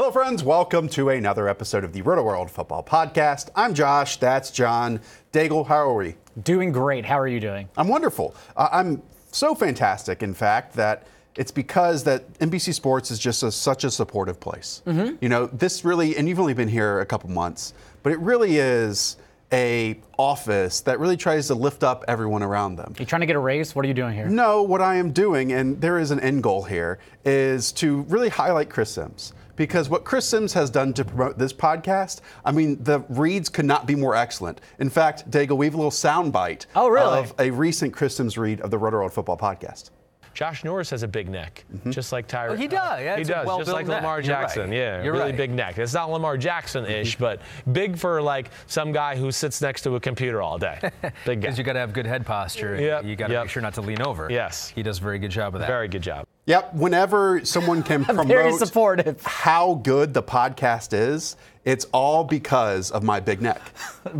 Hello, friends. Welcome to another episode of the Rotoworld Football Podcast. I'm Josh. That's John. Daigle, how are we? Doing great. How are you doing? I'm wonderful. I'm so fantastic, in fact, that it's because that NBC Sports is just such a supportive place. Mm-hmm. You know, this really, and you've only been here a couple months, but it really is a office that really tries to lift up everyone around them. You trying to get a raise? What are you doing here? No, what I am doing, and there is an end goal here, is to really highlight Chris Sims. Because what Chris Sims has done to promote this podcast, I mean, the reads could not be more excellent. In fact, Daigle, we have a little soundbite of a recent Chris Sims read of the Rotoworld Football Podcast. Josh Norris has a big neck, just like Tyreek. Oh, he does. Yeah, he does, just like Lamar Jackson. You're Really right. big neck. It's not Lamar Jackson-ish, but big for like some guy who sits next to a computer all day. Big guy. Because you got to have good head posture. Yep. You got to make sure not to lean over. Yes. He does a very good job of that. Very good job. Yep. Whenever someone can Very promote supportive. how good the podcast is, it's all because of my big neck.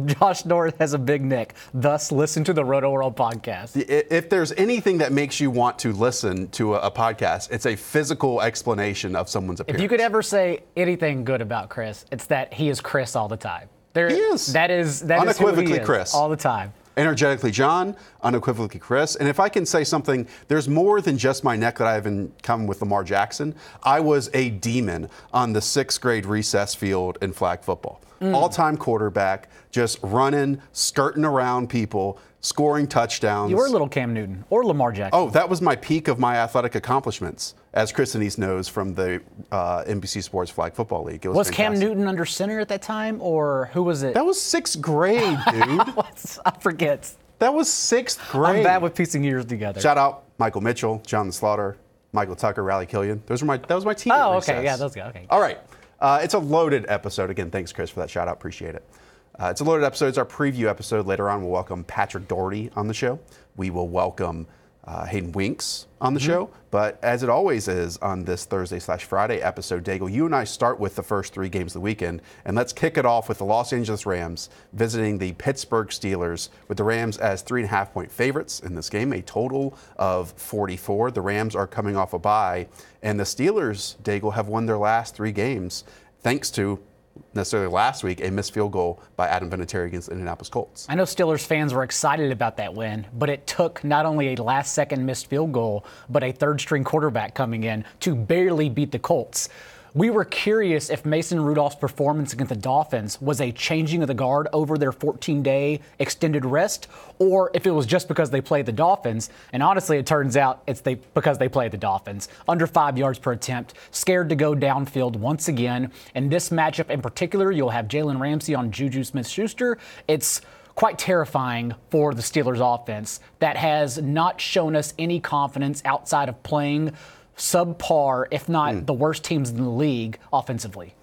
Josh Norris has a big neck. Thus, listen to the Rotoworld podcast. If there's anything that makes you want to listen to a podcast, it's a physical explanation of someone's appearance. If you could ever say anything good about Chris, it's that he is Chris all the time. He is. That is Unequivocally who he is Chris. all the time. Energetically John, unequivocally Chris. And if I can say something, there's more than just my neck that I have in common with Lamar Jackson. I was a demon on the 6th grade recess field in flag football. All-time quarterback, just running, skirting around people, scoring touchdowns. You were a little Cam Newton or Lamar Jackson. Oh, that was my peak of my athletic accomplishments, as Chris Denise knows from the NBC Sports Flag Football League. It was fantastic. Cam Newton under center at that time, or who was it? That was 6th grade, dude. I forget. That was 6th grade. I'm bad with piecing years together. Shout out Michael Mitchell, John Slaughter, Michael Tucker, Riley Killian. That was my team. Oh, at okay. recess. Yeah, those go. Okay. All right. It's a loaded episode. Again, thanks, Chris, for that shout out. Appreciate it. It's a loaded episode. It's our preview episode. Later on, we'll welcome Patrick Doherty on the show. We will welcome Hayden Winks on the show. But as it always is on this Thursday/Friday episode, Daigle, you and I start with the first 3 games of the weekend. And let's kick it off with the Los Angeles Rams visiting the Pittsburgh Steelers, with the Rams as 3.5-point favorites in this game, a total of 44. The Rams are coming off a bye. And the Steelers, Daigle, have won their last 3 games thanks to, necessarily last week, a missed field goal by Adam Vinatieri against the Indianapolis Colts. I know Steelers fans were excited about that win, but it took not only a last-second missed field goal, but a third-string quarterback coming in to barely beat the Colts. We were curious if Mason Rudolph's performance against the Dolphins was a changing of the guard over their 14-day extended rest, or if it was just because they played the Dolphins. And honestly, it turns out it's because they played the Dolphins. Under 5 yards per attempt, scared to go downfield once again. In this matchup in particular, you'll have Jalen Ramsey on Juju Smith-Schuster. It's quite terrifying for the Steelers offense that has not shown us any confidence outside of playing subpar, if not the worst teams in the league offensively.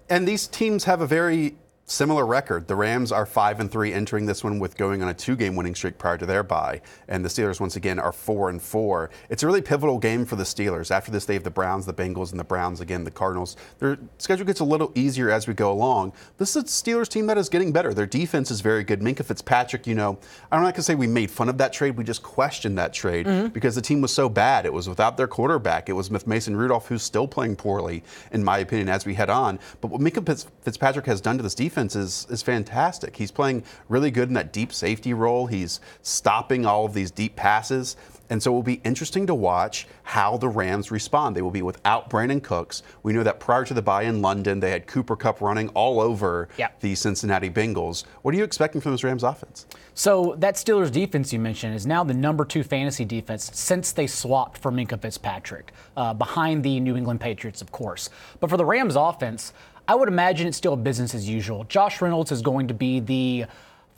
And these teams have a very similar record. The Rams are 5-3 entering this one, with going on a 2-game winning streak prior to their bye. And the Steelers, once again, are 4-4. It's a really pivotal game for the Steelers. After this, they have the Browns, the Bengals, and the Browns again, the Cardinals. Their schedule gets a little easier as we go along. This is a Steelers team that is getting better. Their defense is very good. Minkah Fitzpatrick, you know, I'm not going to say we made fun of that trade. We just questioned that trade because the team was so bad. It was without their quarterback. It was with Mason Rudolph, who's still playing poorly, in my opinion, as we head on. But what Minkah Fitzpatrick has done to this defense is fantastic. He's playing really good in that deep safety role. He's stopping all of these deep passes. And so it will be interesting to watch how the Rams respond. They will be without Brandon Cooks. We know that prior to the bye in London, they had Cooper Kupp running all over the Cincinnati Bengals. What are you expecting from this Rams offense? So that Steelers defense you mentioned is now the number 2 fantasy defense since they swapped for Minkah Fitzpatrick, behind the New England Patriots, of course. But for the Rams offense, I would imagine it's still business as usual. Josh Reynolds is going to be the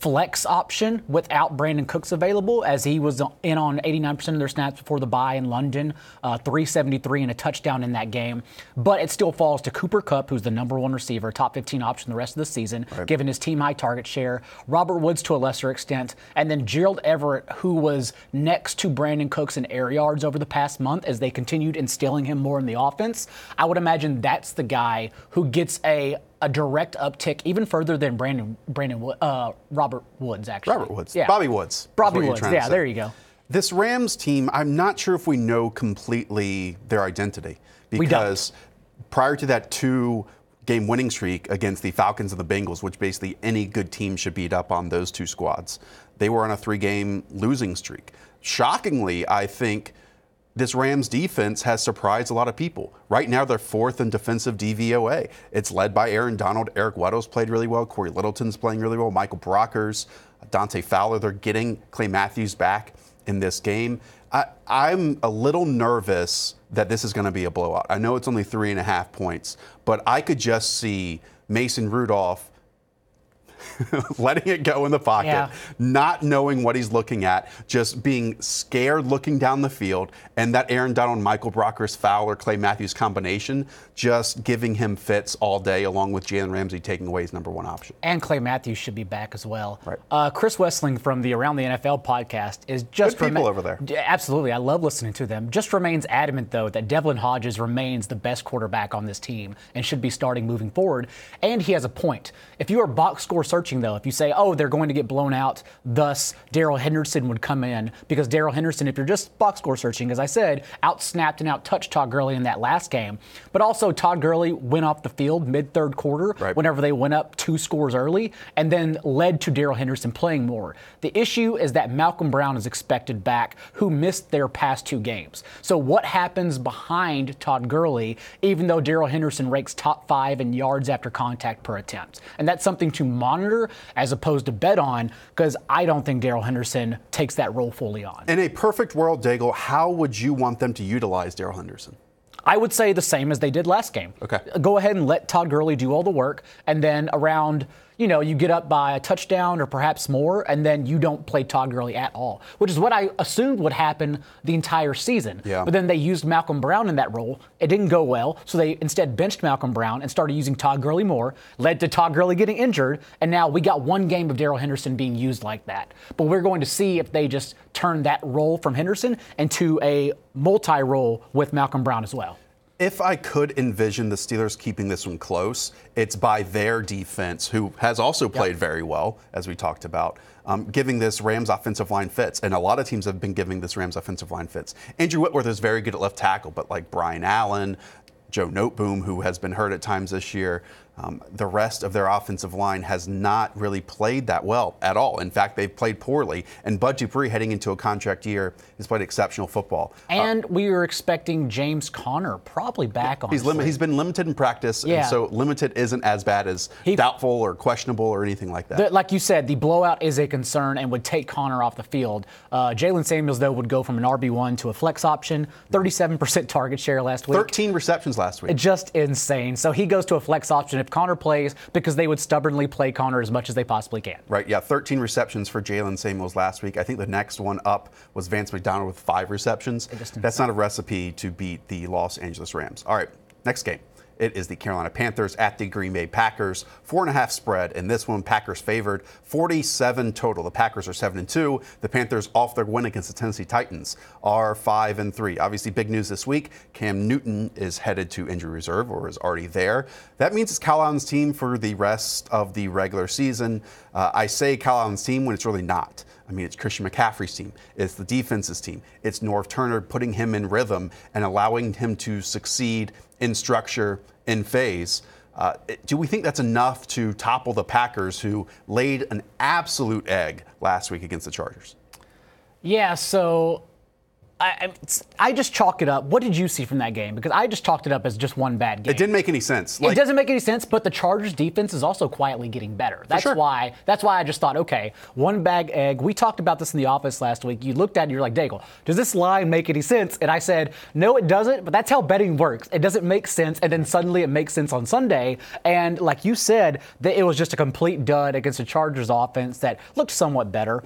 flex option without Brandon Cooks available, as he was in on 89% of their snaps before the bye in London, 373 and a touchdown in that game. But it still falls to Cooper Kupp, who's the number 1 receiver, top 15 option the rest of the season, given his team high target share, Robert Woods to a lesser extent, and then Gerald Everett, who was next to Brandon Cooks in air yards over the past month as they continued instilling him more in the offense. I would imagine that's the guy who gets a direct uptick even further than Robert Woods, actually. Robert Woods. Yeah. Bobby Woods. Bobby Woods. Yeah, there you go. This Rams team, I'm not sure if we know completely their identity, because prior to that 2-game winning streak against the Falcons and the Bengals, which basically any good team should beat up on those two squads, they were on a 3-game losing streak. Shockingly, I think this Rams defense has surprised a lot of people. Right now, they're 4th in defensive DVOA. It's led by Aaron Donald. Eric Weddle's played really well. Corey Littleton's playing really well. Michael Brockers, Dante Fowler. They're getting Clay Matthews back in this game. I'm a little nervous that this is going to be a blowout. I know it's only 3.5 points, but I could just see Mason Rudolph letting it go in the pocket, not knowing what he's looking at, just being scared looking down the field, and that Aaron Donald, Michael Brockers, Fowler, Clay Matthews combination just giving him fits all day, along with Jalen Ramsey taking away his number 1 option. And Clay Matthews should be back as well. Right. Chris Wessling from the Around the NFL podcast is just good people over there. Absolutely, I love listening to them. Just remains adamant though that Devlin Hodges remains the best quarterback on this team and should be starting moving forward. And he has a point. If you are box score searching though, if you say, oh, they're going to get blown out, thus Darrell Henderson would come in, because Darrell Henderson, if you're just box score searching, as I said, out-snapped and out-touched Todd Gurley in that last game. But also Todd Gurley went off the field mid-third quarter whenever they went up 2 scores early, and then led to Darrell Henderson playing more. The issue is that Malcolm Brown is expected back, who missed their past 2 games. So what happens behind Todd Gurley, even though Darrell Henderson ranks top 5 in yards after contact per attempt? And that's something to monitor as opposed to bet on, because I don't think Darrell Henderson takes that role fully on. In a perfect world, Daigle, how would you want them to utilize Darrell Henderson? I would say the same as they did last game. Okay. Go ahead and let Todd Gurley do all the work, and then around, you get up by a touchdown or perhaps more, and then you don't play Todd Gurley at all, which is what I assumed would happen the entire season. Yeah. But then they used Malcolm Brown in that role. It didn't go well, so they instead benched Malcolm Brown and started using Todd Gurley more, led to Todd Gurley getting injured, and now we got 1 game of Darrell Henderson being used like that. But we're going to see if they just turn that role from Henderson into a multi-role with Malcolm Brown as well. If I could envision the Steelers keeping this one close, it's by their defense, who has also played very well, as we talked about, giving this Rams offensive line fits. And a lot of teams have been giving this Rams offensive line fits. Andrew Whitworth is very good at left tackle, but like Brian Allen, Joe Noteboom, who has been hurt at times this year, the rest of their offensive line has not really played that well at all. In fact, they've played poorly. And Bud Dupree, heading into a contract year, has played exceptional football. And we were expecting James Conner probably back on. He's been limited in practice, and so limited isn't as bad as doubtful or questionable or anything like that. Like you said, the blowout is a concern and would take Conner off the field. Jalen Samuels, though, would go from an RB1 to a flex option, 37% target share last week. 13 receptions last week. Just insane. So he goes to a flex option if Conner plays, because they would stubbornly play Conner as much as they possibly can. Right, 13 receptions for Jalen Samuels last week. I think the next one up was Vance McDonald with 5 receptions. That's not a recipe to beat the Los Angeles Rams. All right, next game. It is the Carolina Panthers at the Green Bay Packers. 4.5 spread. In this one, Packers favored. 47 total. The Packers are 7-2. The Panthers, off their win against the Tennessee Titans, are 5-3. Obviously, big news this week. Cam Newton is headed to injury reserve, or is already there. That means it's Kyle Allen's team for the rest of the regular season. I say Kyle Allen's team when it's really not. I mean, it's Christian McCaffrey's team. It's the defense's team. It's Norv Turner putting him in rhythm and allowing him to succeed in structure, in phase. Do we think that's enough to topple the Packers, who laid an absolute egg last week against the Chargers? Yeah, so I just chalk it up. What did you see from that game? Because I just chalked it up as just one bad game. It didn't make any sense. It doesn't make any sense, but the Chargers defense is also quietly getting better. That's why I just thought, okay, one bad egg. We talked about this in the office last week. You looked at it and you're like, Daigle, does this line make any sense? And I said, no, it doesn't, but that's how betting works. It doesn't make sense, and then suddenly it makes sense on Sunday. And like you said, that it was just a complete dud against the Chargers offense that looked somewhat better.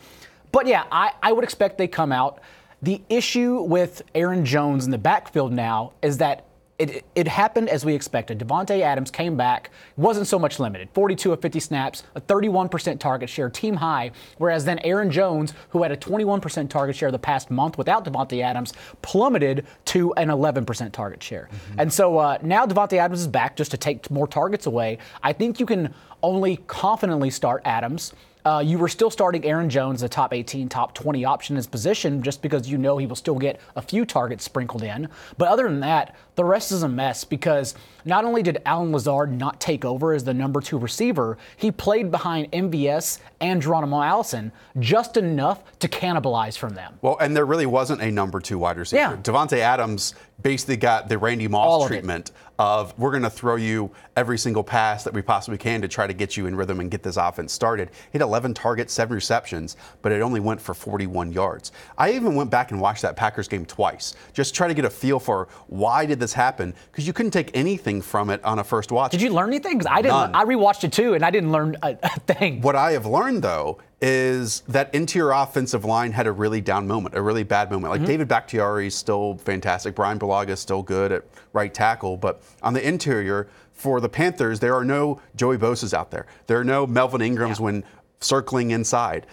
But yeah, I would expect they come out. The issue with Aaron Jones in the backfield now is that it happened as we expected. Devontae Adams came back, wasn't so much limited. 42 of 50 snaps, a 31% target share, team high, whereas then Aaron Jones, who had a 21% target share the past month without Devontae Adams, plummeted to an 11% target share. And so now Devontae Adams is back just to take more targets away. I think you can only confidently start Adams You were still starting Aaron Jones, the top 18, top 20 option in his position, just because you know he will still get a few targets sprinkled in. But other than that, the rest is a mess because not only did Allen Lazard not take over as the number 2 receiver, he played behind MVS and Geronimo Allison just enough to cannibalize from them. Well, and there really wasn't a number 2 wide receiver. Yeah. Devontae Adams basically got the Randy Moss treatment of we're going to throw you every single pass that we possibly can to try to get you in rhythm and get this offense started. He had 11 targets, 7 receptions, but it only went for 41 yards. I even went back and watched that Packers game twice, just to try to get a feel for why did this happen, because you couldn't take anything from it on a first watch. Did you learn anything? Because I didn't. None. I rewatched it too, and I didn't learn a thing. What I have learned, though, is that interior offensive line had a really down moment, a really bad moment. Like David Bakhtiari is still fantastic. Brian Bulaga is still good at right tackle. But on the interior, for the Panthers, there are no Joey Bosa's out there. There are no Melvin Ingrams when circling inside.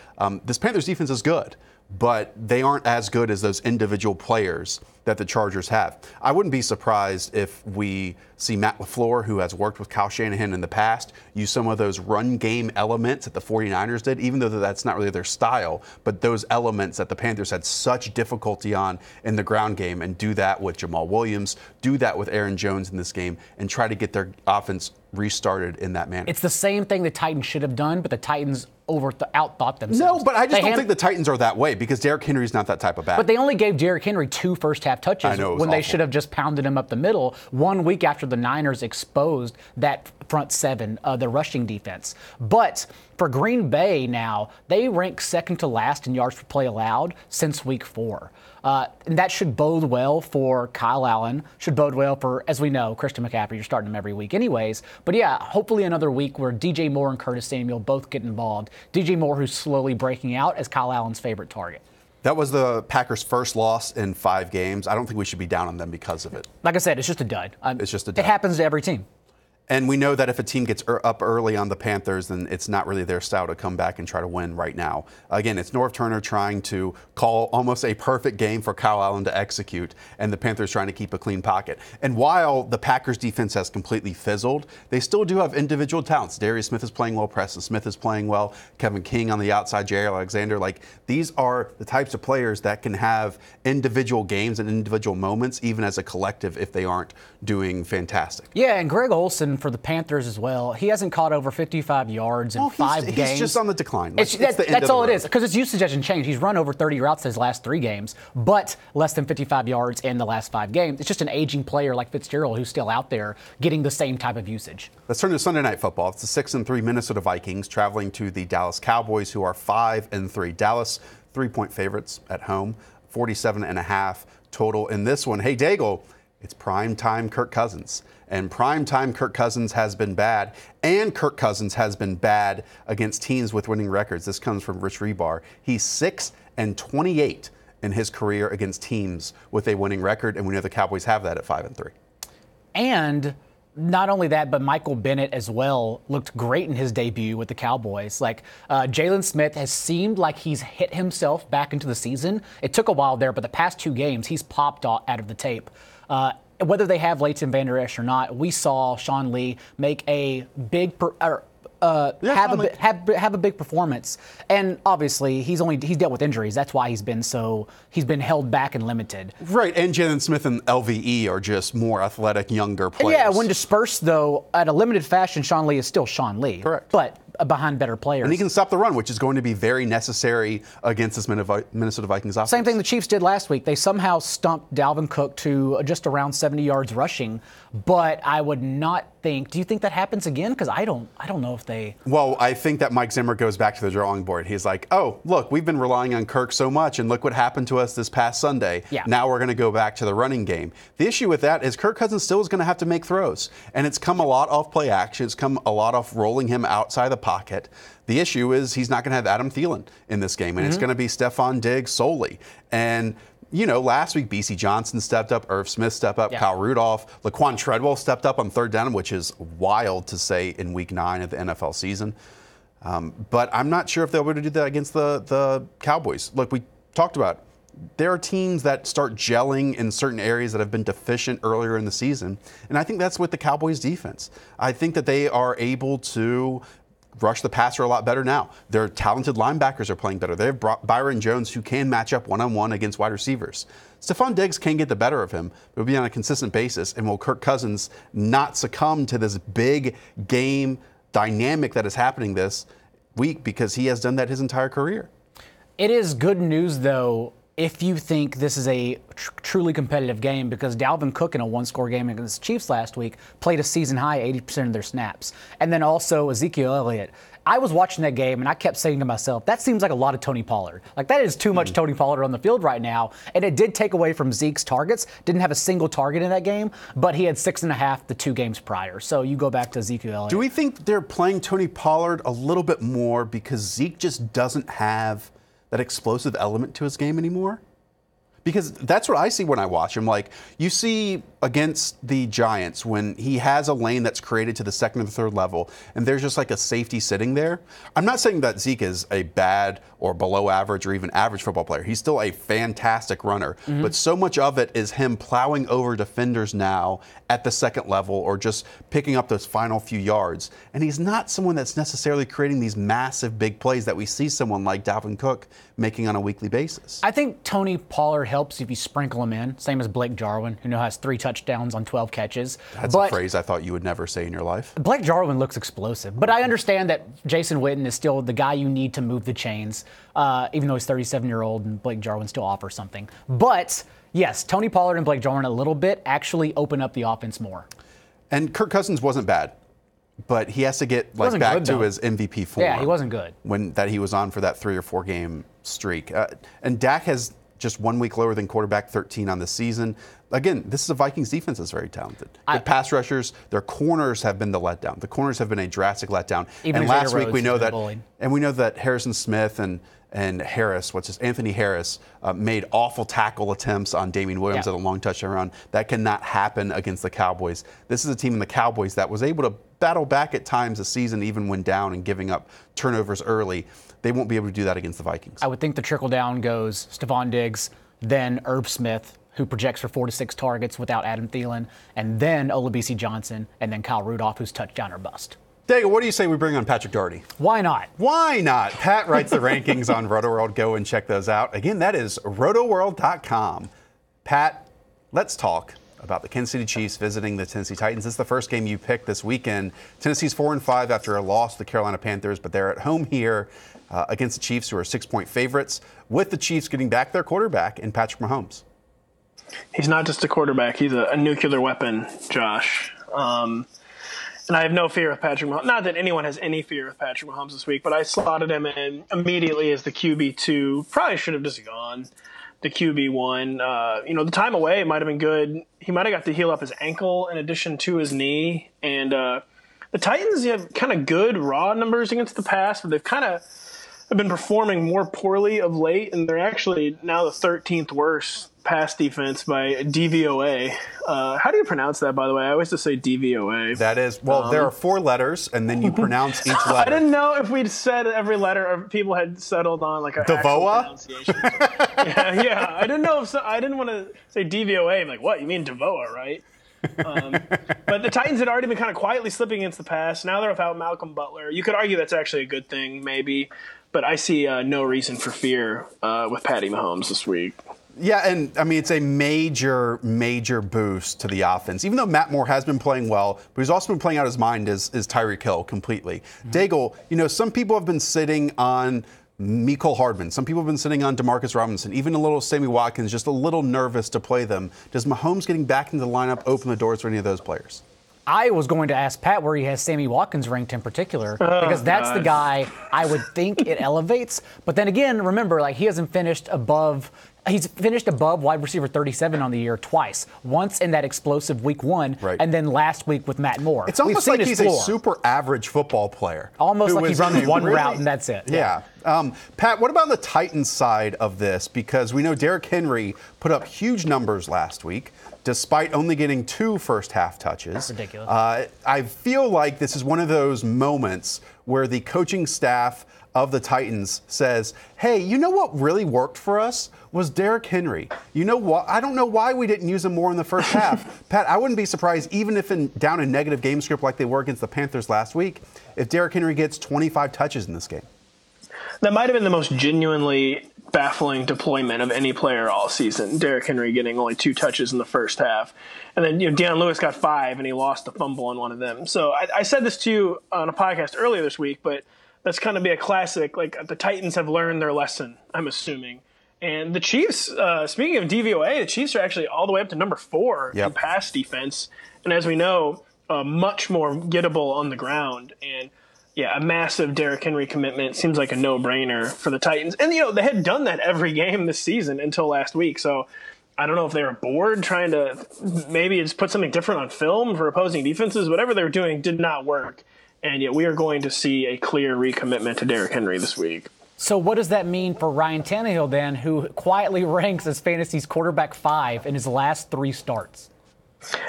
This Panthers defense is good, but they aren't as good as those individual players that the Chargers have. I wouldn't be surprised if we see Matt LaFleur, who has worked with Kyle Shanahan in the past, use some of those run game elements that the 49ers did, even though that's not really their style, but those elements that the Panthers had such difficulty on in the ground game, and do that with Jamal Williams, do that with Aaron Jones in this game, and try to get their offense restarted in that manner. It's the same thing the Titans should have done, but the Titans outthought themselves. No, but I just don't think the Titans are that way because Derrick Henry's not that type of back. But they only gave Derrick Henry 2 first-half touches when they should have just pounded him up the middle 1 week after the Niners exposed that front seven, the rushing defense. But for Green Bay now, they rank second to last in yards per play allowed since week 4. And that should bode well for Kyle Allen, should bode well for, as we know, Christian McCaffrey. You're starting him every week anyways. But yeah, hopefully another week where DJ Moore and Curtis Samuel both get involved. DJ Moore, who's slowly breaking out as Kyle Allen's favorite target. That was the Packers' first loss in 5 games. I don't think we should be down on them because of it. Like I said, it's just a dud. It's just a dud. It happens to every team. And we know that if a team gets up early on the Panthers, then it's not really their style to come back and try to win right now. Again, it's Norv Turner trying to call almost a perfect game for Kyle Allen to execute, and the Panthers trying to keep a clean pocket. And while the Packers defense has completely fizzled, they still do have individual talents. Darius Smith is playing well, Preston Smith is playing well, Kevin King on the outside, Jair Alexander. Like, these are the types of players that can have individual games and individual moments, even as a collective, if they aren't doing fantastic. Yeah, and Greg Olsen for the Panthers as well. He hasn't caught over 55 yards in 5 games. He's just on the decline. That's all it is, because his usage hasn't changed. He's run over 30 routes his last 3 games, but less than 55 yards in the last 5 games. It's just an aging player like Fitzgerald who's still out there getting the same type of usage. Let's turn to Sunday Night Football. It's the 6-3 Minnesota Vikings traveling to the Dallas Cowboys, who are 5-3. Dallas, 3-point favorites at home, 47.5 total in this one. Hey, Daigle, it's prime-time Kirk Cousins. And prime-time Kirk Cousins has been bad, and Kirk Cousins has been bad against teams with winning records. This comes from Rich Rebar. He's 6-28 in his career against teams with a winning record, and we know the Cowboys have that at 5-3. And not only that, but Michael Bennett as well looked great in his debut with the Cowboys. Like, Jalen Smith has seemed like he's hit himself back into the season. It took a while there, but the past 2 games, he's popped out of the tape. Whether they have Leighton Vander Esch or not, we saw Sean Lee make a big have a big performance, and obviously he's dealt with injuries. That's why he's been held back and limited. Right, and Jalen Smith and LVE are just more athletic, younger players. Yeah, when dispersed though, at a limited fashion, Sean Lee is still Sean Lee. Correct, but behind better players. And he can stop the run, which is going to be very necessary against this Minnesota Vikings offense. Same thing the Chiefs did last week. They somehow stumped Dalvin Cook to just around 70 yards rushing, but I would not think. Do you think that happens again? Because I don't know if they. Well, I think that Mike Zimmer goes back to the drawing board. He's like, oh, look, we've been relying on Kirk so much, and look what happened to us this past Sunday. Yeah. Now we're going to go back to the running game. The issue with that is Kirk Cousins still is going to have to make throws, and it's come a lot off play action. It's come a lot off rolling him outside the pocket. The issue is he's not going to have Adam Thielen in this game, and it's going to be Stephon Diggs solely. And you know, last week, B.C. Johnson stepped up, Irv Smith stepped up, Kyle Rudolph, Laquan Treadwell stepped up on 3rd down, which is wild to say in Week 9 of the NFL season. But I'm not sure if they'll be able to do that against the Cowboys. Look, we talked about there are teams that start gelling in certain areas that have been deficient earlier in the season, and I think that's with the Cowboys defense. I think that they are able to rush the passer a lot better now. Their talented linebackers are playing better. They have brought Byron Jones, who can match up one-on-one against wide receivers. Stephon Diggs can get the better of him. It will be on a consistent basis. And will Kirk Cousins not succumb to this big game dynamic that is happening this week, because he has done that his entire career? It is good news, though, if you think this is a truly competitive game, because Dalvin Cook in a one-score game against the Chiefs last week played a season-high 80% of their snaps. And then also Ezekiel Elliott. I was watching that game, and I kept saying to myself, that seems like a lot of Tony Pollard. Like, that is too much Tony Pollard on the field right now. And it did take away from Zeke's targets. Didn't have a single target in that game, but he had 6.5 the 2 games prior. So you go back to Ezekiel Elliott. Do we think they're playing Tony Pollard a little bit more because Zeke just doesn't have that explosive element to his game anymore? Because that's what I see when I watch him. Like, you see against the Giants when he has a lane that's created to the second or the third level, and there's just like a safety sitting there. I'm not saying that Zeke is a bad or below average or even average football player. He's still a fantastic runner, but so much of it is him plowing over defenders now at the second level or just picking up those final few yards. And he's not someone that's necessarily creating these massive big plays that we see someone like Dalvin Cook making on a weekly basis. I think Tony Pollard helps if you sprinkle him in, same as Blake Jarwin, who now has 3 touchdowns on 12 catches. That's a phrase I thought you would never say in your life. Blake Jarwin looks explosive, but I understand that Jason Witten is still the guy you need to move the chains, even though he's 37-year-old and Blake Jarwin still offers something. But yes, Tony Pollard and Blake Jarwin a little bit actually open up the offense more. And Kirk Cousins wasn't bad, but he has to get back to his MVP form. Yeah, he wasn't good. That he was on for that 3 or 4 game streak. And Dak has just 1 week lower than quarterback 13 on the season. Again, this is a Vikings defense that's very talented. The pass rushers, their corners have been the letdown. The corners have been a drastic letdown. Even last week we know that Harrison Smith and Harris, Anthony Harris, made awful tackle attempts on Damian Williams at a long touchdown run. That cannot happen against the Cowboys. This is a team in the Cowboys that was able to battle back at times this season, even when down and giving up turnovers early. They won't be able to do that against the Vikings. I would think the trickle down goes Stephon Diggs, then Irv Smith, who projects for 4 to 6 targets without Adam Thielen, and then Olabisi Johnson, and then Kyle Rudolph, who's touchdown or bust. Daigle, what do you say we bring on Patrick Daugherty? Why not? Why not? Pat writes the rankings on Rotoworld. Go and check those out. Again, that is rotoworld.com. Pat, let's talk about the Kansas City Chiefs visiting the Tennessee Titans. This is the first game you picked this weekend. Tennessee's 4-5 after a loss to the Carolina Panthers, but they're at home here against the Chiefs, who are 6-point favorites, with the Chiefs getting back their quarterback in Patrick Mahomes. He's not just a quarterback. He's a nuclear weapon, Josh. And I have no fear of Patrick Mahomes. Not that anyone has any fear of Patrick Mahomes this week, but I slotted him in immediately as the QB2. Probably should have just gone the QB1. The time away might have been good. He might have got to heal up his ankle in addition to his knee. And the Titans have kind of good raw numbers against the pass, but they've kind of been performing more poorly of late, and they're actually now the 13th worst pass defense by DVOA. How do you pronounce that, by the way? I always just say DVOA. That is, there are 4 letters, and then you pronounce each letter. I didn't know if we'd said every letter, or people had settled on like a actual pronunciation. yeah. I didn't know if I didn't want to say DVOA. I'm like, what? You mean Devoa, right? But the Titans had already been kind of quietly slipping against the pass. Now they're without Malcolm Butler. You could argue that's actually a good thing, maybe. But I see no reason for fear with Patty Mahomes this week. Yeah, and I mean, it's a major, major boost to the offense. Even though Matt Moore has been playing well, but he's also been playing out his mind is Tyreek Hill completely. Daigle, some people have been sitting on Mecole Hardman. Some people have been sitting on Demarcus Robinson. Even a little Sammy Watkins, just a little nervous to play them. Does Mahomes getting back into the lineup open the doors for any of those players? I was going to ask Pat where he has Sammy Watkins ranked in particular, because that's the guy I would think it elevates. But then again, remember, he hasn't finished above. He's finished above wide receiver 37 on the year twice. Once in that explosive week 1, and then last week with Matt Moore. It's almost like he's a super average football player. Almost like he runs one route and that's it. Yeah. Pat, what about the Titans side of this? Because we know Derrick Henry put up huge numbers last week, despite only getting 2 first-half touches. That's ridiculous. I feel like this is one of those moments where the coaching staff of the Titans says, hey, you know what really worked for us was Derrick Henry. You know what? I don't know why we didn't use him more in the first half. Pat, I wouldn't be surprised, even if down in negative game script like they were against the Panthers last week, if Derrick Henry gets 25 touches in this game. That might have been the most genuinely baffling deployment of any player all season. Derrick Henry getting only 2 touches in the first half. And then, Deion Lewis got 5, and he lost a fumble on one of them. So I said this to you on a podcast earlier this week, but that's kind of be a classic. Like, the Titans have learned their lesson, I'm assuming. And the Chiefs, speaking of DVOA, the Chiefs are actually all the way up to number 4 in pass defense. And as we know, much more gettable on the ground. And, a massive Derrick Henry commitment seems like a no-brainer for the Titans. And, they had done that every game this season until last week. So I don't know if they were bored trying to maybe just put something different on film for opposing defenses. Whatever they were doing did not work. And yet we are going to see a clear recommitment to Derrick Henry this week. So what does that mean for Ryan Tannehill then, who quietly ranks as fantasy's quarterback 5 in his last 3 starts?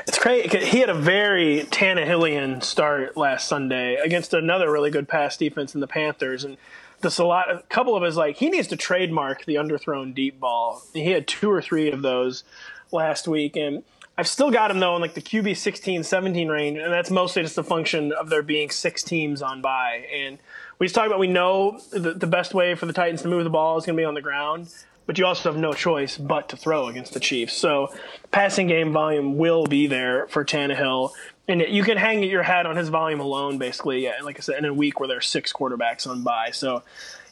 It's crazy. He had a very Tannehillian start last Sunday against another really good pass defense in the Panthers. And a couple of his, he needs to trademark the underthrown deep ball. He had 2 or 3 of those last week. And I've still got him, though, in the QB 16, 17 range, and that's mostly just a function of there being 6 teams on bye. And we just talked about, we know the best way for the Titans to move the ball is going to be on the ground, but you also have no choice but to throw against the Chiefs. So passing game volume will be there for Tannehill, and you can hang your hat on his volume alone, basically, like I said, in a week where there are 6 quarterbacks on bye. So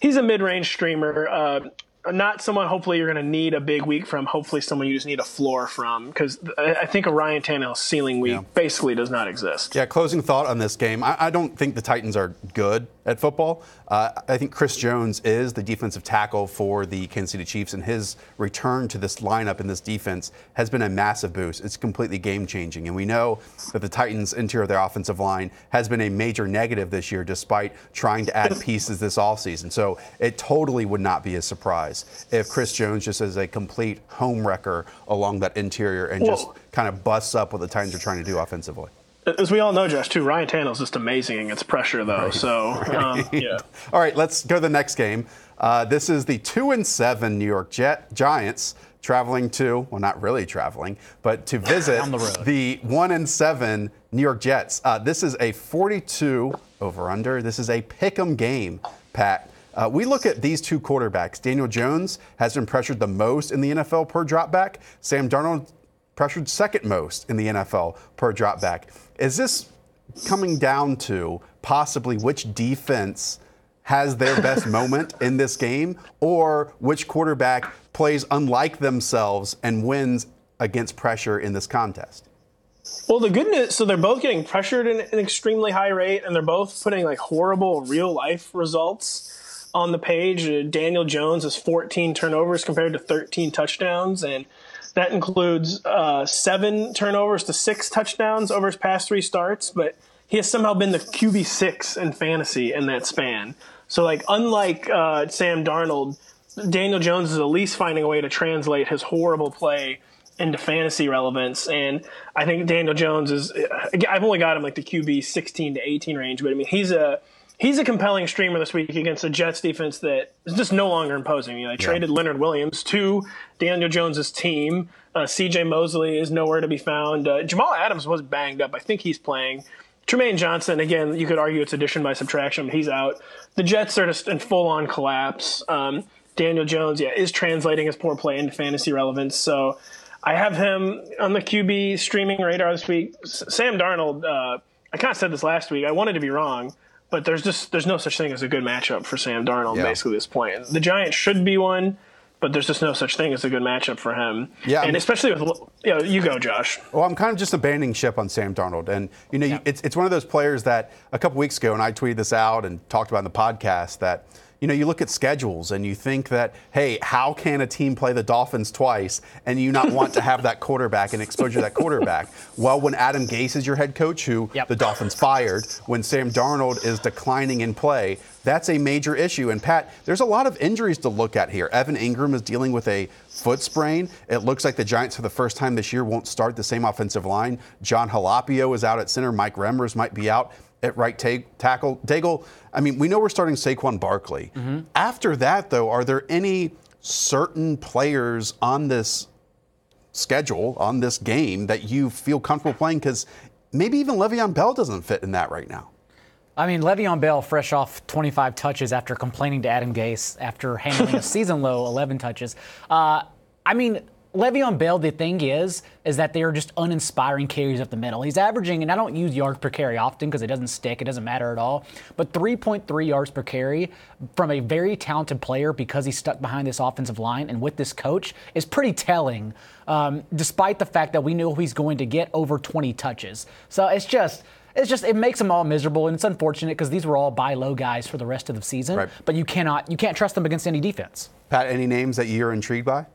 he's a mid-range streamer. Not someone hopefully you're going to need a big week from, hopefully someone you just need a floor from, because I think a Ryan Tannehill ceiling week basically does not exist. Yeah, closing thought on this game. I don't think the Titans are good at football. I think Chris Jones is the defensive tackle for the Kansas City Chiefs, and his return to this lineup in this defense has been a massive boost. It's completely game-changing, and we know that the Titans' interior of their offensive line has been a major negative this year, despite trying to add pieces this offseason. So it totally would not be a surprise if Chris Jones just is a complete home wrecker along that interior and just kind of busts up what the Titans are trying to do offensively. As we all know, Josh, too, Ryan Tannehill's just amazing against pressure, though. Right. So, yeah. All right, let's go to the next game. This is the 2-7 New York Giants traveling to, well, not really traveling, but to visit the 1-7 New York Jets. This is a 42 over-under. This is a pick-'em game, Pat. We look at these 2 quarterbacks. Daniel Jones has been pressured the most in the NFL per dropback. Sam Darnold pressured second most in the NFL per dropback. Is this coming down to possibly which defense has their best moment in this game, or which quarterback plays unlike themselves and wins against pressure in this contest? Well, the good news, so they're both getting pressured at an extremely high rate, and they're both putting horrible real-life results on the page. Daniel Jones has 14 turnovers compared to 13 touchdowns, and that includes 7 turnovers to 6 touchdowns over his past 3 starts, but he has somehow been the QB6 in fantasy in that span. So, unlike Sam Darnold, Daniel Jones is at least finding a way to translate his horrible play into fantasy relevance. And I think Daniel Jones is – I've only got him the QB 16 to 18 range, but, he's a compelling streamer this week against a Jets defense that is just no longer imposing. They traded Leonard Williams to Daniel Jones's team. C.J. Mosley is nowhere to be found. Jamal Adams was banged up. I think he's playing. Tremaine Johnson, again, you could argue it's addition by subtraction, but he's out. The Jets are just in full-on collapse. Daniel Jones, is translating his poor play into fantasy relevance. So I have him on the QB streaming radar this week. Sam Darnold, I kind of said this last week. I wanted to be wrong. But there's no such thing as a good matchup for Sam Darnold, basically, at this point. The Giants should be one, but there's just no such thing as a good matchup for him. Yeah, and especially with you go, Josh. Well, I'm kind of just abandoning ship on Sam Darnold, and it's one of those players that a couple weeks ago, and I tweeted this out and talked about in the podcast that you look at schedules and you think that, hey, how can a team play the Dolphins twice and you not want to have that quarterback and exposure to that quarterback? Well, when Adam Gase is your head coach, who the Dolphins fired, when Sam Darnold is declining in play, that's a major issue. And Pat, there's a lot of injuries to look at here. Evan Ingram is dealing with a foot sprain. It looks like the Giants for the first time this year won't start the same offensive line. John Jalapio is out at center. Mike Remmers might be out at right tackle. Daigle, I mean, we know we're starting Saquon Barkley. After that, though, are there any certain players on this schedule, on this game, that you feel comfortable playing? Because maybe even Le'Veon Bell doesn't fit in that right now. I mean, Le'Veon Bell, fresh off 25 touches after complaining to Adam Gase after handling a season-low 11 touches. Le'Veon Bell, the thing is that they are just uninspiring carries up the middle. He's averaging, and I don't use yards per carry often because it doesn't stick, it doesn't matter at all, but 3.3 yards per carry from a very talented player because he's stuck behind this offensive line and with this coach is pretty telling, despite the fact that we know he's going to get over 20 touches. So it makes them all miserable, and it's unfortunate because these were all buy low guys for the rest of the season. Right. But you can't trust them against any defense. Pat, any names that you're intrigued by?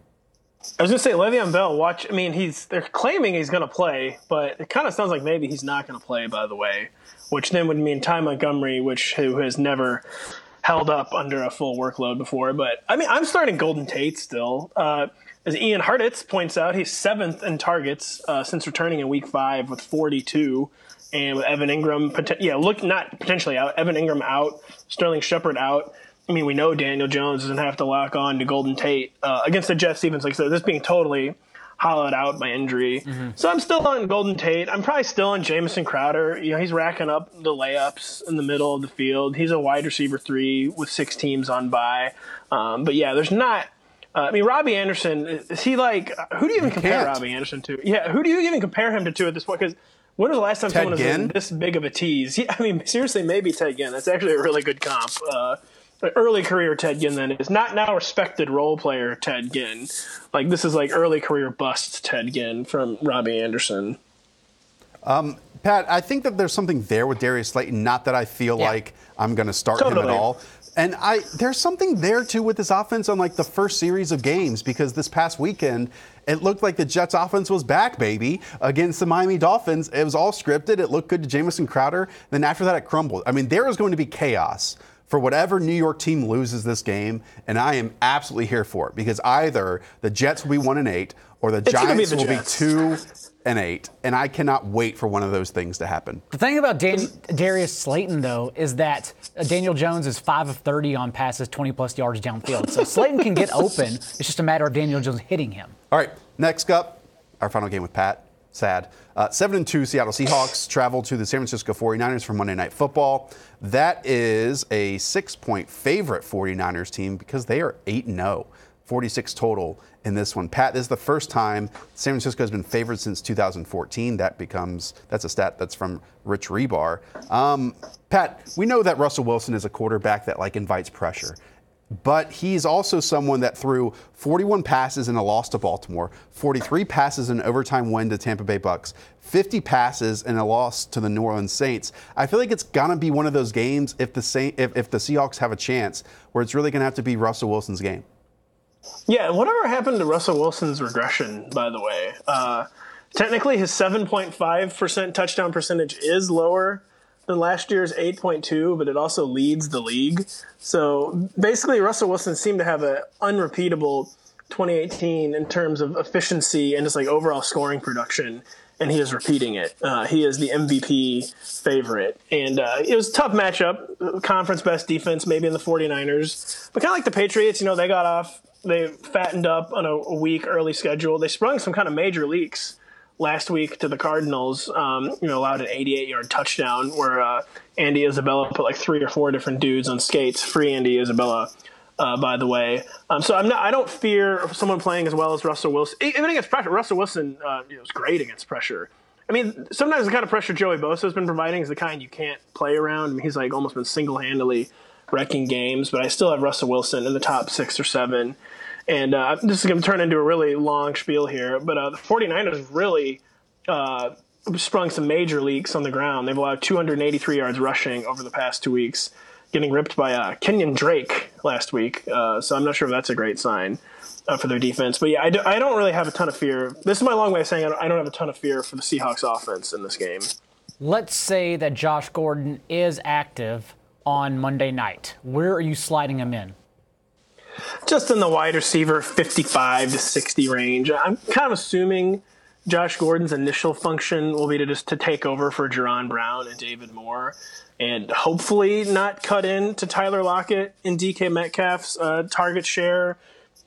I was going to say, Le'Veon Bell, they're claiming he's going to play, but it kind of sounds like maybe he's not going to play, by the way, which then would mean Ty Montgomery, who has never held up under a full workload before. But, I'm starting Golden Tate still. As Ian Hartitz points out, he's 7th in targets since returning in Week 5 with 42. And with Evan Ingram, Evan Ingram out, Sterling Shepard out. We know Daniel Jones doesn't have to lock on to Golden Tate against the Jets defense. Like I said, this being totally hollowed out by injury. So I'm still on Golden Tate. I'm probably still on Jamison Crowder. He's racking up the layups in the middle of the field. He's a wide receiver 3 with 6 teams on bye. But yeah, there's not. Robbie Anderson, is he like? Who do you even compare Robbie Anderson to? Yeah, who do you even compare him to at this point? Because when was the last time someone was in this big of a tease? Yeah, seriously, maybe Ted Ginn. That's actually a really good comp. Early career Ted Ginn, that is. Not now respected role player Ted Ginn. This is like early career bust Ted Ginn from Robbie Anderson. Pat, I think that there's something there with Darius Slayton. Not that I feel like I'm going to start him at all. And there's something there, too, with this offense on, the first series of games, because this past weekend, it looked like the Jets' offense was back, baby, against the Miami Dolphins. It was all scripted. It looked good to Jamison Crowder. Then after that, it crumbled. There is going to be chaos for whatever New York team loses this game, and I am absolutely here for it, because either the Jets will be 1-8 or the Giants will be 2-8, and I cannot wait for one of those things to happen. The thing about Darius Slayton, though, is that Daniel Jones is 5 of 30 on passes, 20-plus yards downfield. So Slayton can get open. It's just a matter of Daniel Jones hitting him. All right, next up, our final game with Pat. Sad. 7-2 Seattle Seahawks travel to the San Francisco 49ers for Monday Night Football. That is a 6-point favorite 49ers team because they are 8-0, 46 total in this one. Pat, this is the first time San Francisco has been favored since 2014. That's a stat that's from Rich Rebar. Pat, we know that Russell Wilson is a quarterback that invites pressure. But he's also someone that threw 41 passes in a loss to Baltimore, 43 passes in an overtime win to Tampa Bay Bucs, 50 passes in a loss to the New Orleans Saints. I feel like it's going to be one of those games if the Seahawks have a chance where it's really going to have to be Russell Wilson's game. Yeah, whatever happened to Russell Wilson's regression, by the way? Technically, his 7.5% touchdown percentage is lower than last year's 8.2, but it also leads the league. So basically, Russell Wilson seemed to have an unrepeatable 2018 in terms of efficiency and just overall scoring production, and he is repeating it. He is the MVP favorite. And it was a tough matchup, conference best defense maybe in the 49ers. But kind of like the Patriots, they fattened up on a week early schedule. They sprung some kind of major leaks last week to the Cardinals, allowed an 88-yard touchdown where Andy Isabella put 3 or 4 different dudes on skates. Free Andy Isabella, by the way. So I don't fear someone playing as well as Russell Wilson. Even against pressure, Russell Wilson is great against pressure. Sometimes the kind of pressure Joey Bosa has been providing is the kind you can't play around. He's almost been single-handedly wrecking games, but I still have Russell Wilson in the top 6 or 7. And this is going to turn into a really long spiel here, but the 49ers really sprung some major leaks on the ground. They've allowed 283 yards rushing over the past 2 weeks getting ripped by Kenyon Drake last week. So I'm not sure if that's a great sign for their defense. But yeah, I don't really have a ton of fear. This is my long way of saying I don't have a ton of fear for the Seahawks offense in this game. Let's say that Josh Gordon is active on Monday night. Where are you sliding him in? Just in the wide receiver 55 to 60 range. I'm kind of assuming Josh Gordon's initial function will be to take over for Jerron Brown and David Moore, and hopefully not cut into Tyler Lockett and DK Metcalf's target share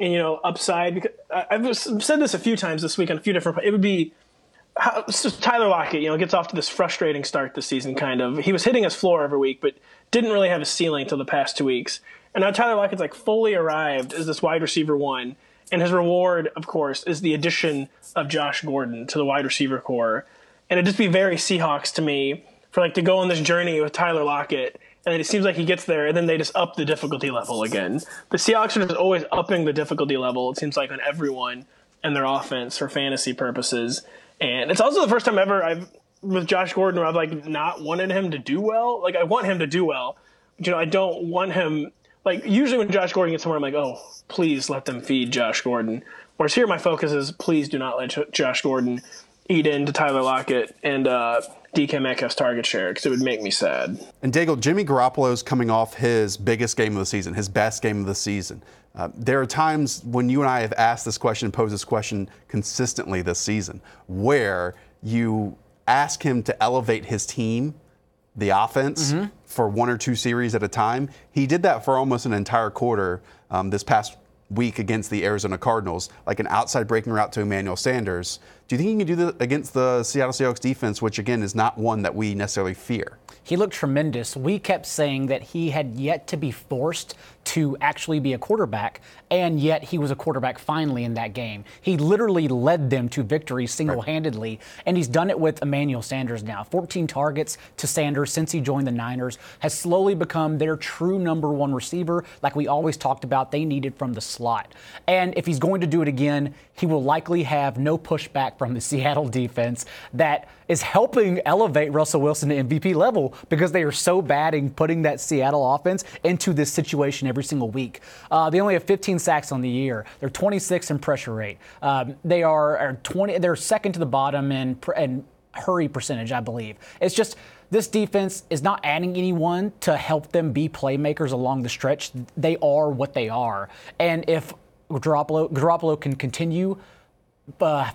and upside. Because I've said this a few times this week on a few different. It would be Tyler Lockett. Gets off to this frustrating start this season. Kind of, he was hitting his floor every week, but didn't really have a ceiling till the past 2 weeks. And now Tyler Lockett's fully arrived as this wide receiver one. And his reward, of course, is the addition of Josh Gordon to the wide receiver core. And it'd just be very Seahawks to me for to go on this journey with Tyler Lockett. And then it seems like he gets there, and then they just up the difficulty level again. The Seahawks are just always upping the difficulty level, it seems like, on everyone and their offense for fantasy purposes. And it's also the first time ever with Josh Gordon where I've not wanted him to do well. I want him to do well. But, I don't want him. Usually when Josh Gordon gets somewhere, I'm oh, please let them feed Josh Gordon. Whereas here my focus is please do not let Josh Gordon eat into Tyler Lockett and DK Metcalf's target share, because it would make me sad. And Daigle, Jimmy Garoppolo's coming off his biggest game of the season, his best game of the season. There are times when you and I have asked this question, posed this question consistently this season, where you ask him to elevate his team, the offense, for one or two series at a time. He did that for almost an entire quarter this past week against the Arizona Cardinals, an outside breaking route to Emanuel Sanders. Do you think he can do that against the Seattle Seahawks defense, which again is not one that we necessarily fear? He looked tremendous. We kept saying that he had yet to be forced to actually be a quarterback, and yet he was a quarterback finally in that game. He literally led them to victory single-handedly, and he's done it with Emanuel Sanders now. 14 targets to Sanders since he joined the Niners, has slowly become their true number one receiver, like we always talked about they needed from the slot. And if he's going to do it again, he will likely have no pushback from the Seattle defense that is helping elevate Russell Wilson to MVP level, because they are so bad in putting that Seattle offense into this situation every single week. They only have 15 sacks on the year. They're 26 in pressure rate. They're second to the bottom in hurry percentage, I believe. It's just this defense is not adding anyone to help them be playmakers along the stretch. They are what they are. And if Garoppolo can continue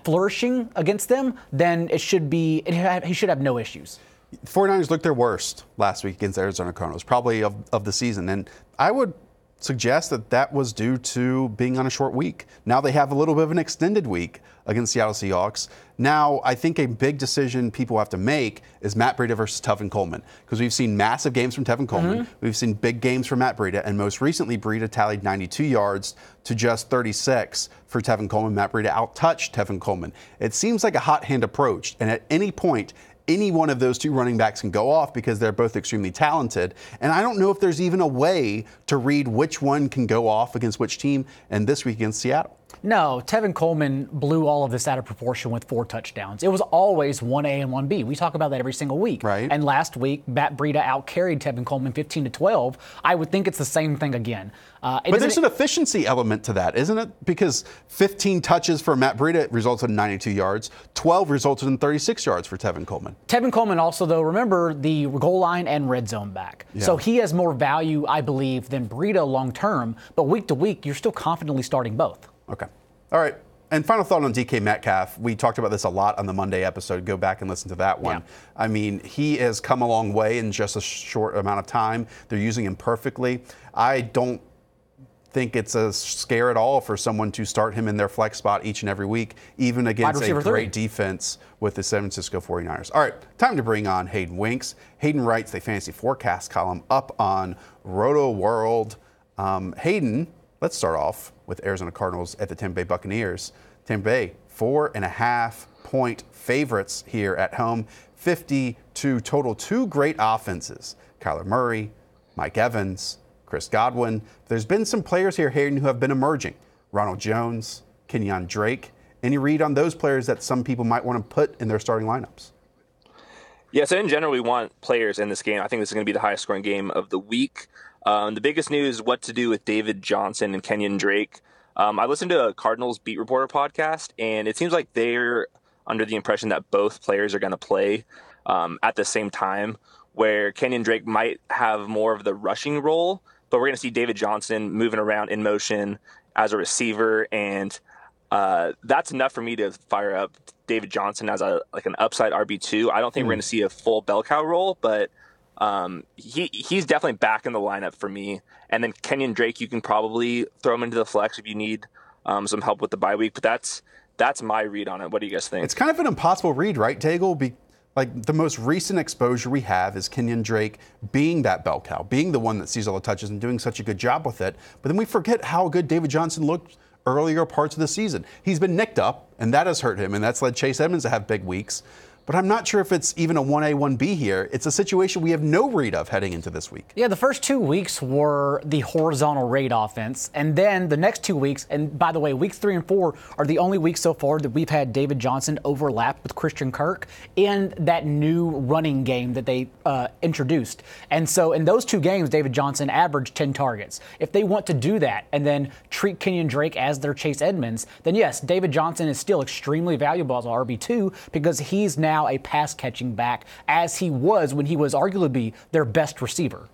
flourishing against them, then he should have no issues. 49ers looked their worst last week against the Arizona Cardinals, probably of the season. And I would suggest that was due to being on a short week. Now they have a little bit of an extended week against Seattle Seahawks. Now, I think a big decision people have to make is Matt Breida versus Tevin Coleman, because we've seen massive games from Tevin Coleman. We've seen big games from Matt Breida, and most recently, Breida tallied 92 yards to just 36 for Tevin Coleman. Matt Breida outtouched Tevin Coleman. It seems like a hot hand approach, and at any point, any one of those two running backs can go off because they're both extremely talented. And I don't know if there's even a way to read which one can go off against which team, and this week against Seattle. No, Tevin Coleman blew all of this out of proportion with 4 touchdowns. It was always 1A and 1B. We talk about that every single week. Right. And last week, Matt Breida outcarried Tevin Coleman 15-12. I would think it's the same thing again. But there's an efficiency element to that, isn't it? Because 15 touches for Matt Breida resulted in 92 yards. 12 resulted in 36 yards for Tevin Coleman. Tevin Coleman also, though, remember, the goal line and red zone back. Yeah. So he has more value, I believe, than Breida long term. But week to week, you're still confidently starting both. Okay. All right. And final thought on DK Metcalf. We talked about this a lot on the Monday episode. Go back and listen to that one. Yeah. I mean, he has come a long way in just a short amount of time. They're using him perfectly. I don't think it's a scare at all for someone to start him in their flex spot each and every week, even against a great defense with the San Francisco 49ers. All right, time to bring on Hayden Winks. Hayden writes the fantasy forecast column up on Rotoworld. Hayden, let's start off with Arizona Cardinals at the Tampa Bay Buccaneers. Tampa Bay, 4.5-point favorites here at home, 52 total. Two great offenses, Kyler Murray, Mike Evans, Chris Godwin. There's been some players here, Hayden, who have been emerging. Ronald Jones, Kenyon Drake. Any read on those players that some people might want to put in their starting lineups? Yeah, so in general, we want players in this game. I think this is going to be the highest scoring game of the week. The biggest news, what to do with David Johnson and Kenyon Drake. I listened to a Cardinals beat reporter podcast, and it seems like they're under the impression that both players are going to play at the same time, where Kenyon Drake might have more of the rushing role, but we're going to see David Johnson moving around in motion as a receiver, and that's enough for me to fire up David Johnson as an upside RB2. I don't think we're going to see a full bell cow role, but he's definitely back in the lineup for me. And then Kenyon Drake, you can probably throw him into the flex if you need some help with the bye week. But that's my read on it. What do you guys think? It's kind of an impossible read, right, Daigle? Like the most recent exposure we have is Kenyon Drake being that bell cow, being the one that sees all the touches and doing such a good job with it. But then we forget how good David Johnson looked earlier parts of the season. He's been nicked up, and that has hurt him, and that's led Chase Edmonds to have big weeks. But I'm not sure if it's even a 1A, 1B here. It's a situation we have no read of heading into this week. Yeah, the first 2 weeks were the horizontal raid offense. And then the next 2 weeks, and by the way, weeks 3 and 4 are the only weeks so far that we've had David Johnson overlap with Christian Kirk in that new running game that they introduced. And so in those 2 games, David Johnson averaged 10 targets. If they want to do that and then treat Kenyon Drake as their Chase Edmonds, then yes, David Johnson is still extremely valuable as an RB2 because he's now a pass-catching back, as he was when he was arguably their best receiver.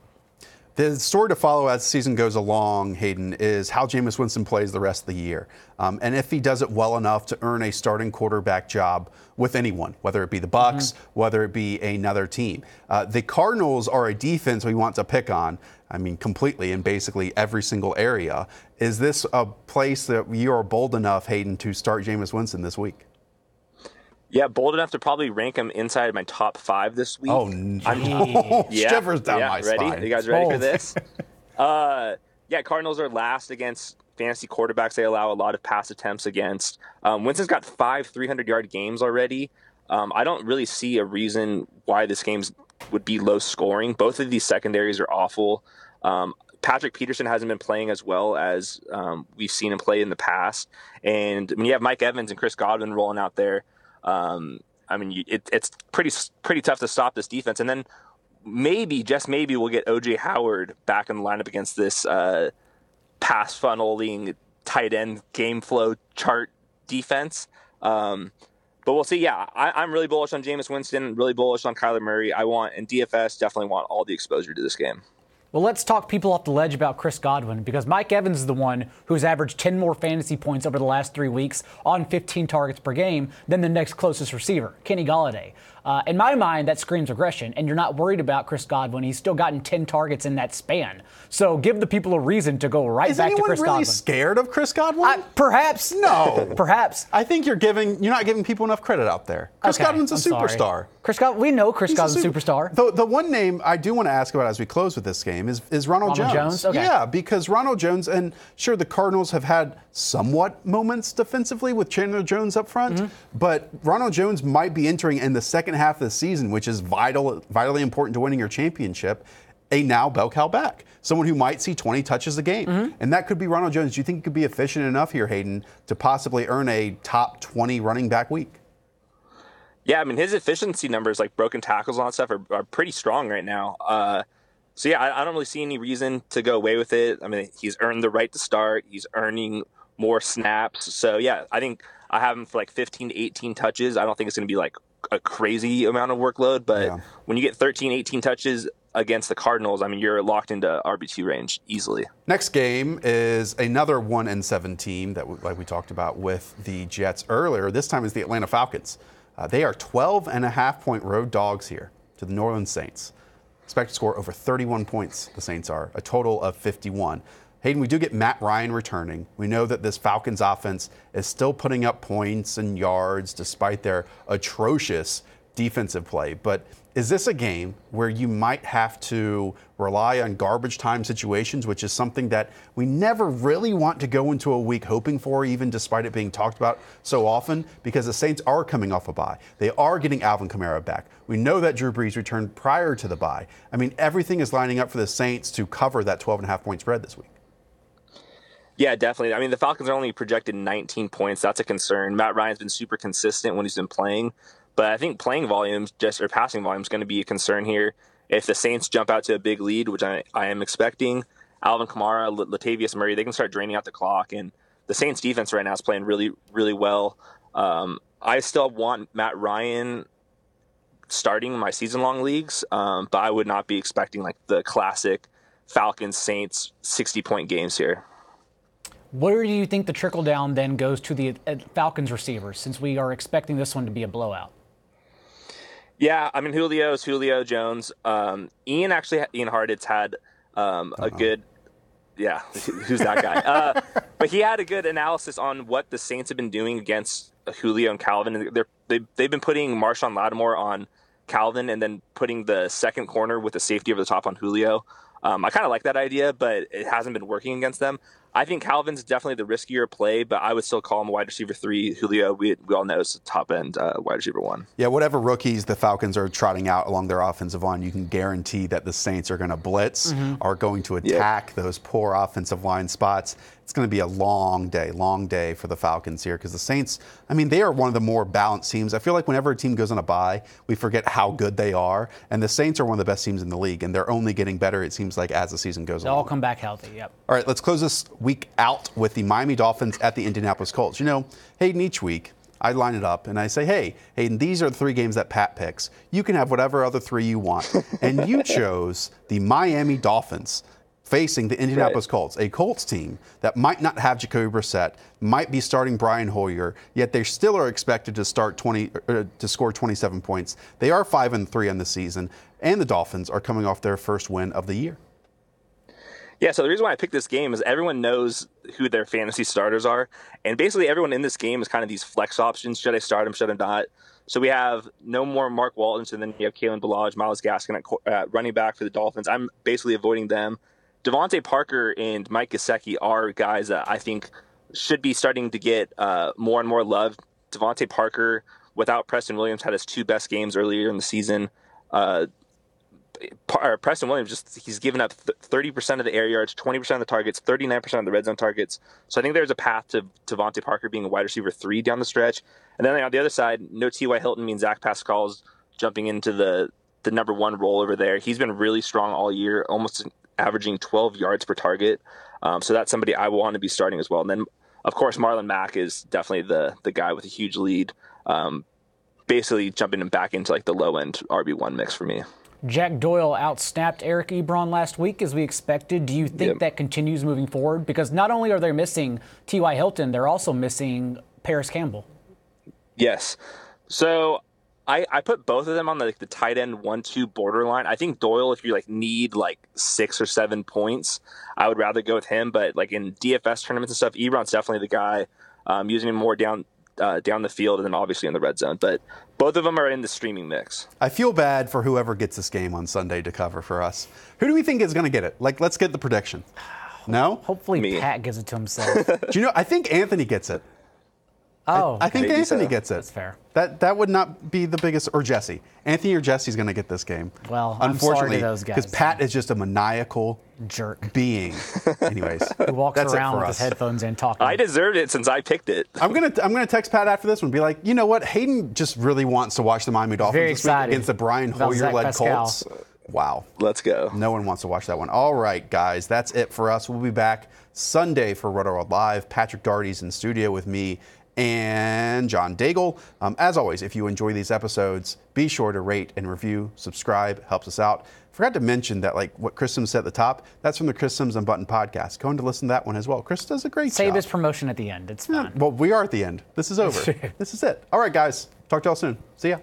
The story to follow as the season goes along, Hayden, is how Jameis Winston plays the rest of the year. And if he does it well enough to earn a starting quarterback job with anyone, whether it be the Bucs, whether it be another team. The Cardinals are a defense we want to pick on, completely in basically every single area. Is this a place that you are bold enough, Hayden, to start Jameis Winston this week? Yeah, bold enough to probably rank him inside of my top 5 this week. Oh, no. Shivers down my ready? spine. You guys ready for this? Cardinals are last against fantasy quarterbacks they allow a lot of pass attempts against. Winston's got 5 300-yard games already. I don't really see a reason why this game would be low scoring. Both of these secondaries are awful. Patrick Peterson hasn't been playing as well as we've seen him play in the past. And when you have Mike Evans and Chris Godwin rolling out there, it's pretty tough to stop this defense. And then maybe, just maybe, we'll get O.J. Howard back in the lineup against this pass funneling tight end game flow chart defense. But we'll see. Yeah, I'm really bullish on Jameis Winston, really bullish on Kyler Murray. In DFS, definitely want all the exposure to this game. Well, let's talk people off the ledge about Chris Godwin, because Mike Evans is the one who's averaged 10 more fantasy points over the last 3 weeks on 15 targets per game than the next closest receiver, Kenny Golladay. In my mind, that screams aggression, and you're not worried about Chris Godwin. He's still gotten 10 targets in that span. So give the people a reason to go right back to Chris Godwin. Is anyone really scared of Chris Godwin? Perhaps. No. Perhaps. I think you're not giving people enough credit out there. Chris Godwin's a superstar. We know Chris Godwin's a superstar. The one name I do want to ask about as we close with this game is Ronald Jones. Okay. Yeah, because Ronald Jones, and sure, the Cardinals have had somewhat moments defensively with Chandler Jones up front, but Ronald Jones might be entering in the second half of the season, which is vitally important to winning your championship, a now bell cow back. Someone who might see 20 touches a game. And that could be Ronald Jones. Do you think he could be efficient enough here, Hayden, to possibly earn a top 20 running back week? Yeah, his efficiency numbers, like broken tackles and all that stuff, are pretty strong right now. I don't really see any reason to go away with it. He's earned the right to start. He's earning more snaps. So, yeah, I think I have him for like 15 to 18 touches. I don't think it's going to be like a crazy amount of workload. But when you get 13, 18 touches against the Cardinals, you're locked into RB2 range easily. Next game is another 1-7 team that, like we talked about with the Jets earlier. This time is the Atlanta Falcons. They are 12.5-point road dogs here to the New Orleans Saints. Expected to score over 31 points, the Saints are, a total of 51. Hayden, we do get Matt Ryan returning. We know that this Falcons offense is still putting up points and yards despite their atrocious defensive play. But is this a game where you might have to rely on garbage time situations, which is something that we never really want to go into a week hoping for, even despite it being talked about so often, because the Saints are coming off a bye. They are getting Alvin Kamara back. We know that Drew Brees returned prior to the bye. Everything is lining up for the Saints to cover that 12.5-point spread this week. Yeah, definitely. The Falcons are only projected 19 points. That's a concern. Matt Ryan's been super consistent when he's been playing, But I think playing volumes, or passing volume, is going to be a concern here. If the Saints jump out to a big lead, which I am expecting, Alvin Kamara, Latavius Murray, they can start draining out the clock. And the Saints defense right now is playing really, really well. I still want Matt Ryan starting my season-long leagues, but I would not be expecting like the classic Falcons-Saints 60-point games here. Where do you think the trickle-down then goes to the Falcons receivers, since we are expecting this one to be a blowout? Yeah, I mean, Julio Jones. Ian Hartitz had a good – yeah, who's that guy? But he had a good analysis on what the Saints have been doing against Julio and Calvin. They've been putting Marshawn Lattimore on Calvin and then putting the second corner with the safety over the top on Julio. I kind of like that idea, but it hasn't been working against them. I think Calvin's definitely the riskier play, but I would still call him a wide receiver 3. Julio, we all know, is a top-end wide receiver 1. Yeah, whatever rookies the Falcons are trotting out along their offensive line, you can guarantee that the Saints are going to blitz, are going to attack those poor offensive line spots. It's going to be a long day for the Falcons here because the Saints, I mean, they are one of the more balanced teams. I feel like whenever a team goes on a bye, we forget how good they are. And the Saints are one of the best teams in the league, and they're only getting better, it seems like, as the season goes on. They'll all come back healthy, yep. All right, let's close this week out with the Miami Dolphins at the Indianapolis Colts. You know, Hayden, each week, I line it up and I say, hey, Hayden, these are the 3 games that Pat picks. You can have whatever other 3 you want. And you chose the Miami Dolphins facing the Indianapolis Colts, a Colts team that might not have Jacoby Brissett, might be starting Brian Hoyer, yet they still are expected to score 27 points. They are 5-3 on the season, and the Dolphins are coming off their first win of the year. Yeah, so the reason why I picked this game is everyone knows who their fantasy starters are, and basically everyone in this game is kind of these flex options. Should I start him? Should I not? So we have no more Mark Walton, so then you have Kalen Ballage, Myles Gaskin at running back for the Dolphins. I'm basically avoiding them. Devontae Parker and Mike Gesicki are guys that I think should be starting to get more and more love. Devontae Parker, without Preston Williams, had his 2 best games earlier in the season. Preston Williams, he's given up 30% of the air yards, 20% of the targets, 39% of the red zone targets. So I think there's a path to Devontae Parker being a wide receiver 3 down the stretch. And then on the other side, no T.Y. Hilton means Zach Pascal's jumping into the number 1 role over there. He's been really strong all year, almost averaging 12 yards per target. So that's somebody I want to be starting as well. And then, of course, Marlon Mack is definitely the guy with a huge lead, basically jumping him back into like the low-end RB1 mix for me. Jack Doyle outsnapped Eric Ebron last week as we expected. Do you think that continues moving forward? Because not only are they missing T.Y. Hilton, they're also missing Paris Campbell. Yes. So I put both of them on the tight end 1-2 borderline. I think Doyle, if you need 6 or 7 points, I would rather go with him. But in DFS tournaments and stuff, Ebron's definitely the guy. Using him more down the field and then obviously in the red zone. But both of them are in the streaming mix. I feel bad for whoever gets this game on Sunday to cover for us. Who do we think is going to get it? Let's get the prediction. No? Hopefully Pat gives it to himself. Do you know, I think Anthony gets it. Oh, I think Anthony gets it. That's fair. That would not be the biggest, or Jesse. Anthony or Jesse's going to get this game. Well, unfortunately, I'm sorry to those guys. because Pat is just a maniacal jerk being. Anyways, who walks around with his headphones in talking. I deserved it since I picked it. I'm gonna text Pat after this one and be like, you know what? Hayden just really wants to watch the Miami Dolphins this week against the Brian Hoyer-led Colts. Wow. Let's go. No one wants to watch that one. All right, guys, that's it for us. We'll be back Sunday for Rotoworld Live. Patrick Daugherty's in studio with me and John Daigle. As always, if you enjoy these episodes, be sure to rate and review, subscribe, helps us out. Forgot to mention that what Chris Sims said at the top, that's from the Chris Sims and Button podcast. Go on to listen to that one as well. Chris does a great job. Save his promotion at the end. It's fine. Well, we are at the end. This is over. This is it. All right, guys. Talk to y'all soon. See ya.